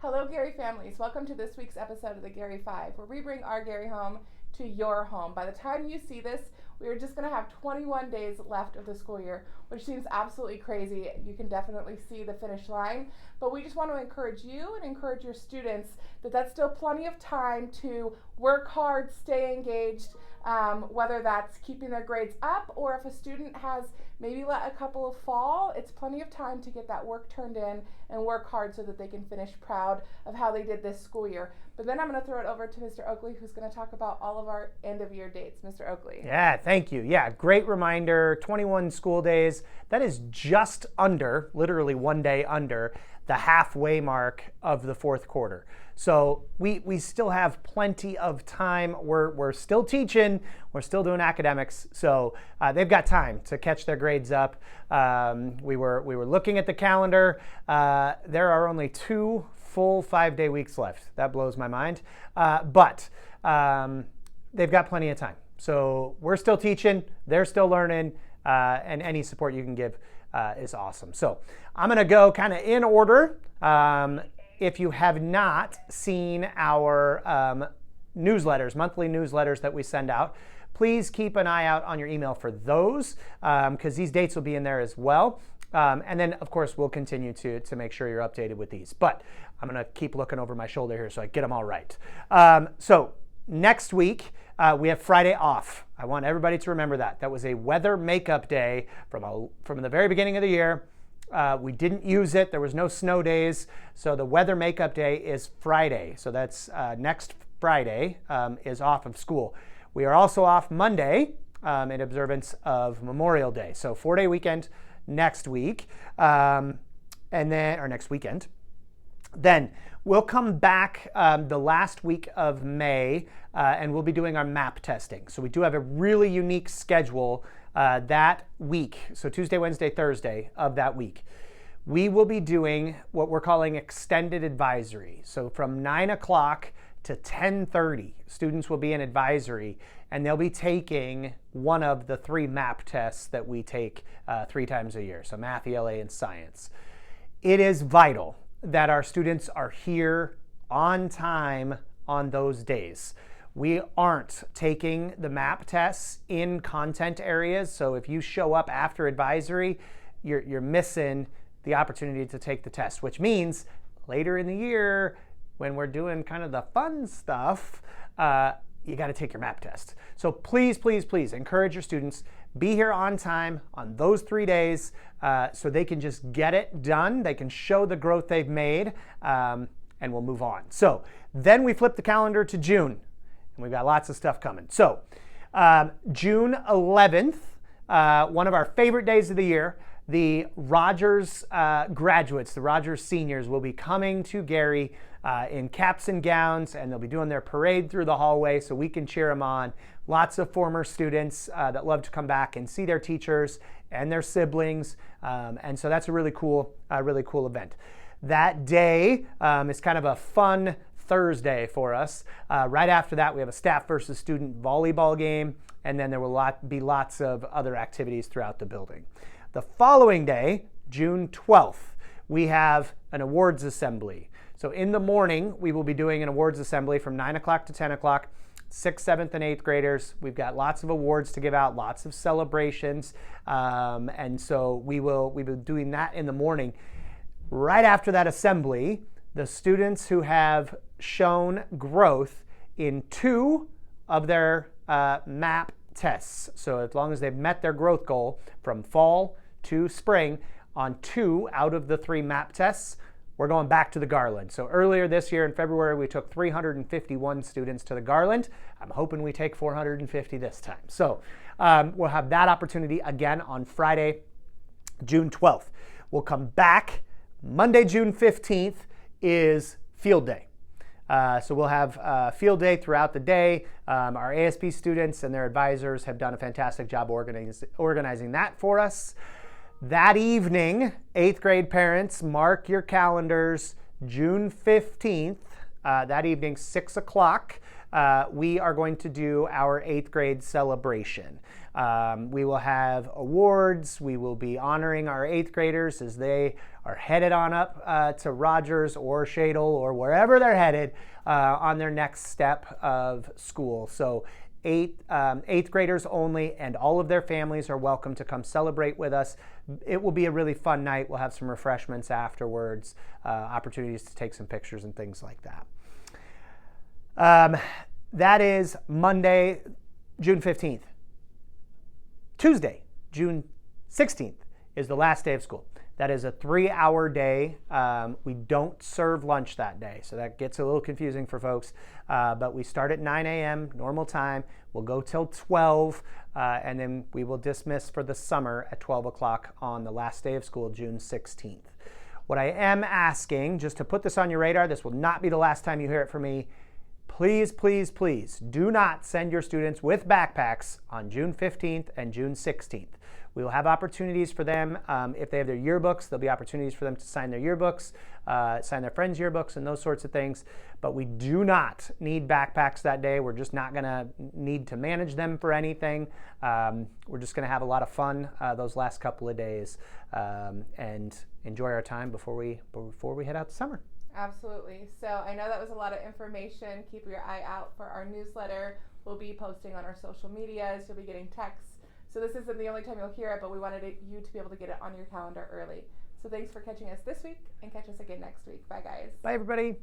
Hello, Garry families. Welcome to this week's episode of the Garry 5, where we bring our Garry home to your home. By the time you see this, we are just going to have 21 days left of the school year, which seems absolutely crazy. You can definitely see the finish line, but we just want to encourage you and encourage your students that that's still plenty of time to work hard, stay engaged, whether that's keeping their grades up or if a student has maybe let a couple of fall, it's plenty of time to get that work turned in and work hard so that they can finish proud of how they did this school year. But then I'm going to throw it over to Mr. Oakley, who's going to talk about all of our end of year dates. Mr. Oakley. Yeah, thank you. Yeah, great reminder. 21 school days. That is just under, literally one day under, the halfway mark of the fourth quarter. So we still have plenty of time. We're still teaching. We're still doing academics. So they've got time to catch their grades up. We were looking at the calendar. There are only 2 full 5-day weeks left. That blows my mind. But they've got plenty of time. So we're still teaching. They're still learning. And any support you can give is awesome. So I'm going to go kind of in order. If you have not seen our newsletters, monthly newsletters that we send out, please keep an eye out on your email for those because these dates will be in there as well. And then, of course, we'll continue to make sure you're updated with these. But I'm going to keep looking over my shoulder here so I get them all right. So next week, we have Friday off. I want everybody to remember that. That was a weather makeup day from the very beginning of the year. We didn't use it. There was no snow days. So the weather makeup day is Friday. So that's next Friday is off of school. We are also off Monday in observance of Memorial Day. So 4-day weekend next week, or next weekend. Then we'll come back the last week of May and we'll be doing our map testing. So we do have a really unique schedule that week. So Tuesday, Wednesday, Thursday of that week. We will be doing what we're calling extended advisory. So from 9 o'clock to 10:30, students will be in advisory and they'll be taking one of the 3 map tests that we take 3 times a year. So math, ELA, and science. It is vital that our students are here on time on those days. We aren't taking the map tests in content areas. So if you show up after advisory, you're missing the opportunity to take the test, which means later in the year, when we're doing kind of the fun stuff, you got to take your map test. So please, please, please encourage your students, be here on time on those 3 days so they can just get it done. They can show the growth they've made and we'll move on. So then we flip the calendar to June and we've got lots of stuff coming. So June 11th, one of our favorite days of the year, the Rogers graduates, the Rogers seniors will be coming to Garry in caps and gowns, and they'll be doing their parade through the hallway so we can cheer them on. Lots of former students that love to come back and see their teachers and their siblings, and so that's a really cool event. That day is kind of a fun Thursday for us. Right after that, we have a staff versus student volleyball game, and then there will be lots of other activities throughout the building. The following day, June 12th, we have an awards assembly. So in the morning, we will be doing an awards assembly from 9 o'clock to 10 o'clock. 6th, 7th, and 8th graders. We've got lots of awards to give out, lots of celebrations. And so we will be doing that in the morning. Right after that assembly, the students who have shown growth in 2 of their map tests. So as long as they've met their growth goal from fall to spring on 2 out of the 3 map tests, we're going back to the Garland. So earlier this year in February, we took 351 students to the Garland. I'm hoping we take 450 this time. So we'll have that opportunity again on Friday, June 12th. We'll come back. Monday, June 15th is field day. So we'll have field day throughout the day. Our ASP students and their advisors have done a fantastic job organizing that for us. That evening, 8th grade parents, mark your calendars, June 15th, that evening, 6 o'clock. we are going to do our 8th grade celebration. We will have awards. We will be honoring our 8th graders as they are headed on up to Rogers or Shadle or wherever they're headed on their next step of school. So 8th graders only, and all of their families are welcome to come celebrate with us. It will be a really fun night. We'll have some refreshments afterwards, opportunities to take some pictures and things like that. That is Monday, June 15th. Tuesday, June 16th is the last day of school. That is a 3-hour day. We don't serve lunch that day, so that gets a little confusing for folks. But we start at 9 a.m., normal time. We'll go till 12, and then we will dismiss for the summer at 12 o'clock on the last day of school, June 16th. What I am asking, just to put this on your radar, this will not be the last time you hear it from me. Please, please, please do not send your students with backpacks on June 15th and June 16th. We will have opportunities for them. If they have their yearbooks, there'll be opportunities for them to sign their yearbooks, sign their friends' yearbooks, and those sorts of things. But we do not need backpacks that day. We're just not going to need to manage them for anything. We're just going to have a lot of fun those last couple of days and enjoy our time before we head out to summer. Absolutely. So I know that was a lot of information. Keep your eye out for our newsletter. We'll be posting on our social medias. You'll be getting texts. So this isn't the only time you'll hear it, but we wanted you to be able to get it on your calendar early. So thanks for catching us this week, and catch us again next week. Bye, guys. Bye, everybody.